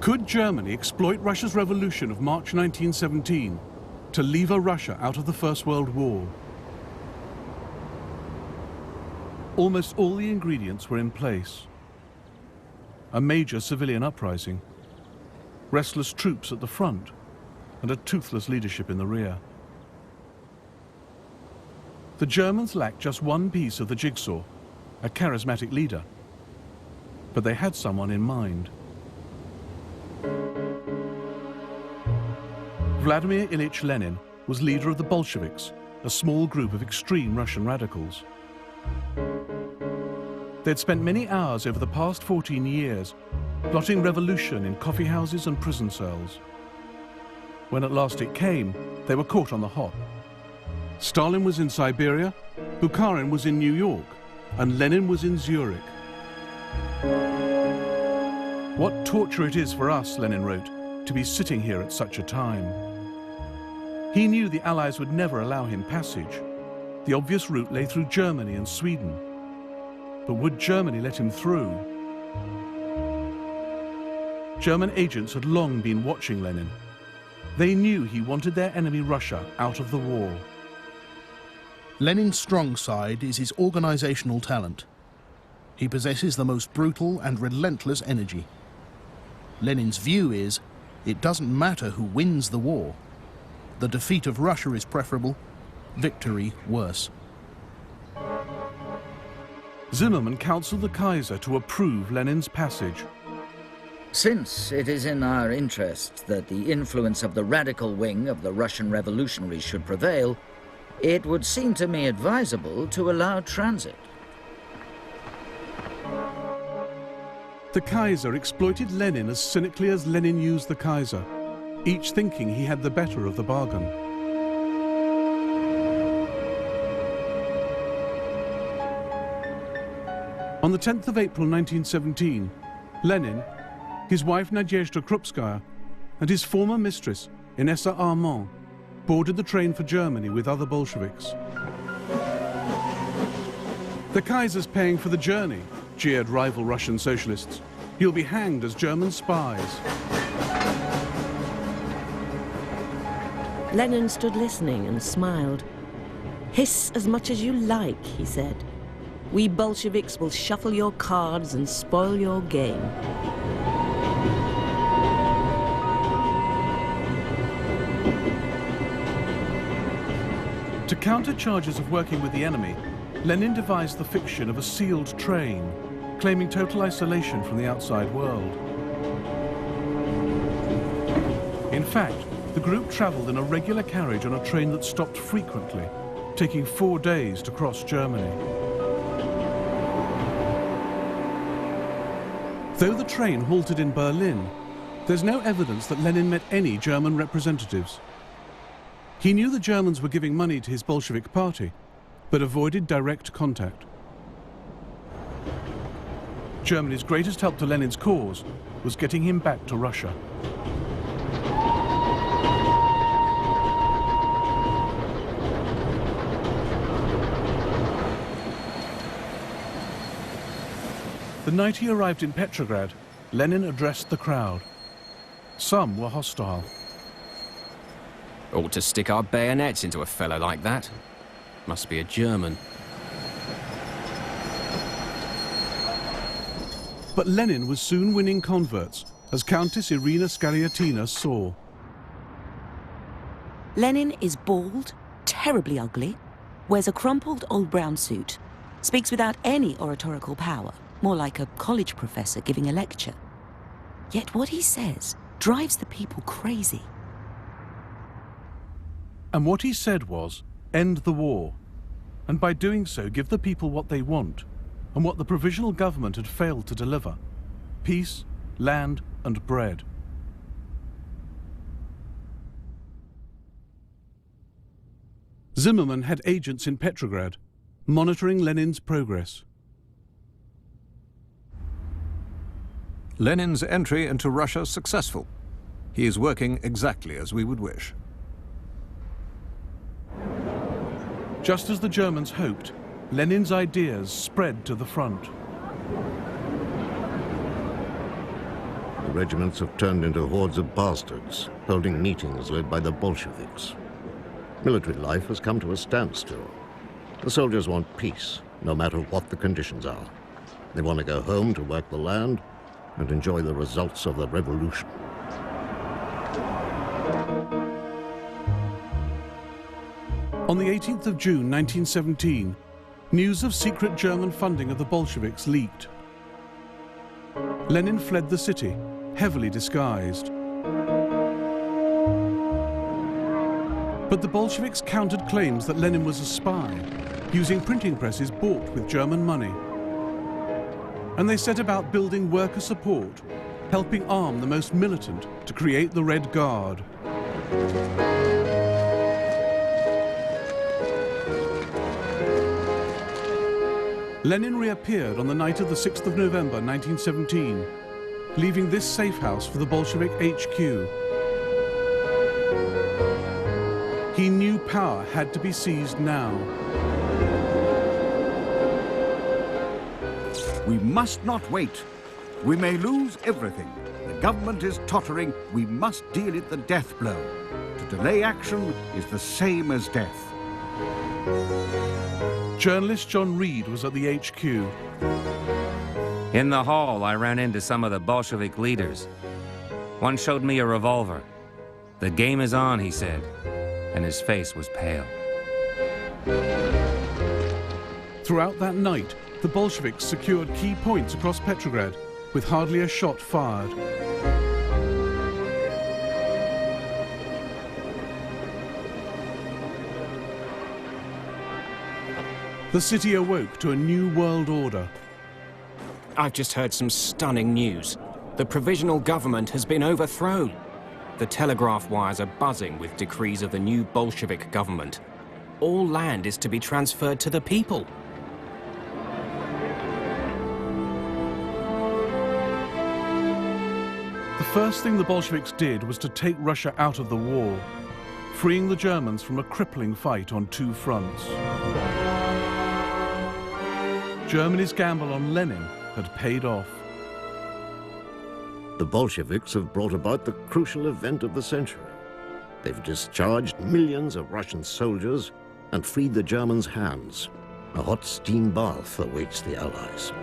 Could Germany exploit Russia's revolution of March 1917 to lever Russia out of the First World War? Almost all the ingredients were in place. A major civilian uprising, restless troops at the front, and a toothless leadership in the rear. The Germans lacked just one piece of the jigsaw, a charismatic leader. But they had someone in mind. Vladimir Ilyich Lenin was leader of the Bolsheviks, a small group of extreme Russian radicals. They'd spent many hours over the past 14 years plotting revolution in coffee houses and prison cells. When at last it came, they were caught on the hop. Stalin was in Siberia, Bukharin was in New York, and Lenin was in Zurich. What torture it is for us, Lenin wrote, to be sitting here at such a time. He knew the Allies would never allow him passage. The obvious route lay through Germany and Sweden. But would Germany let him through? German agents had long been watching Lenin. They knew he wanted their enemy Russia out of the war. Lenin's strong side is his organizational talent. He possesses the most brutal and relentless energy. Lenin's view is, it doesn't matter who wins the war. The defeat of Russia is preferable, victory worse. Zimmermann counseled the Kaiser to approve Lenin's passage. Since it is in our interest that the influence of the radical wing of the Russian revolutionaries should prevail, it would seem to me advisable to allow transit. The Kaiser exploited Lenin as cynically as Lenin used the Kaiser, each thinking he had the better of the bargain. On the 10th of April 1917, Lenin, his wife Nadezhda Krupskaya, and his former mistress, Inessa Armand, boarded the train for Germany with other Bolsheviks. The Kaiser's paying for the journey, jeered rival Russian socialists. He'll be hanged as German spies. Lenin stood listening and smiled. "Hiss as much as you like," he said. "We Bolsheviks will shuffle your cards and spoil your game." To counter charges of working with the enemy, Lenin devised the fiction of a sealed train, claiming total isolation from the outside world. In fact, the group traveled in a regular carriage on a train that stopped frequently, taking 4 days to cross Germany. Though the train halted in Berlin, there's no evidence that Lenin met any German representatives. He knew the Germans were giving money to his Bolshevik party, but avoided direct contact. Germany's greatest help to Lenin's cause was getting him back to Russia. The night he arrived in Petrograd, Lenin addressed the crowd. Some were hostile. Ought to stick our bayonets into a fellow like that. Must be a German. But Lenin was soon winning converts, as Countess Irina Skaryatina saw. Lenin is bald, terribly ugly, wears a crumpled old brown suit, speaks without any oratorical power, more like a college professor giving a lecture. Yet what he says drives the people crazy. And what he said was, end the war, and by doing so give the people what they want, and what the provisional government had failed to deliver: peace, land, and bread. Zimmermann had agents in Petrograd, monitoring Lenin's progress. Lenin's entry into Russia successful. He is working exactly as we would wish. Just as the Germans hoped, Lenin's ideas spread to the front. regiments have turned into hordes of bastards, holding meetings led by the Bolsheviks. Military life has come to a standstill. The soldiers want peace, no matter what the conditions are. They want to go home to work the land and enjoy the results of the revolution. On the 18th of June 1917, news of secret German funding of the Bolsheviks leaked. Lenin fled the city, heavily disguised. But the Bolsheviks countered claims that Lenin was a spy, using printing presses bought with German money. And they set about building worker support, helping arm the most militant to create the Red Guard. Lenin reappeared on the night of the 6th of November 1917, leaving this safe house for the Bolshevik HQ. He knew power had to be seized now. We must not wait. We may lose everything. The government is tottering. We must deal it the death blow. To delay action is the same as death. Journalist John Reed was at the HQ. In the hall, I ran into some of the Bolshevik leaders. One showed me a revolver. The game is on, he said, and his face was pale. Throughout that night, the Bolsheviks secured key points across Petrograd, with hardly a shot fired. The city awoke to a new world order. I've just heard some stunning news. The provisional government has been overthrown. The telegraph wires are buzzing with decrees of the new Bolshevik government. All land is to be transferred to the people. The first thing the Bolsheviks did was to take Russia out of the war, freeing the Germans from a crippling fight on two fronts. Germany's gamble on Lenin had paid off. The Bolsheviks have brought about the crucial event of the century. They've discharged millions of Russian soldiers and freed the Germans' hands. A hot steam bath awaits the Allies.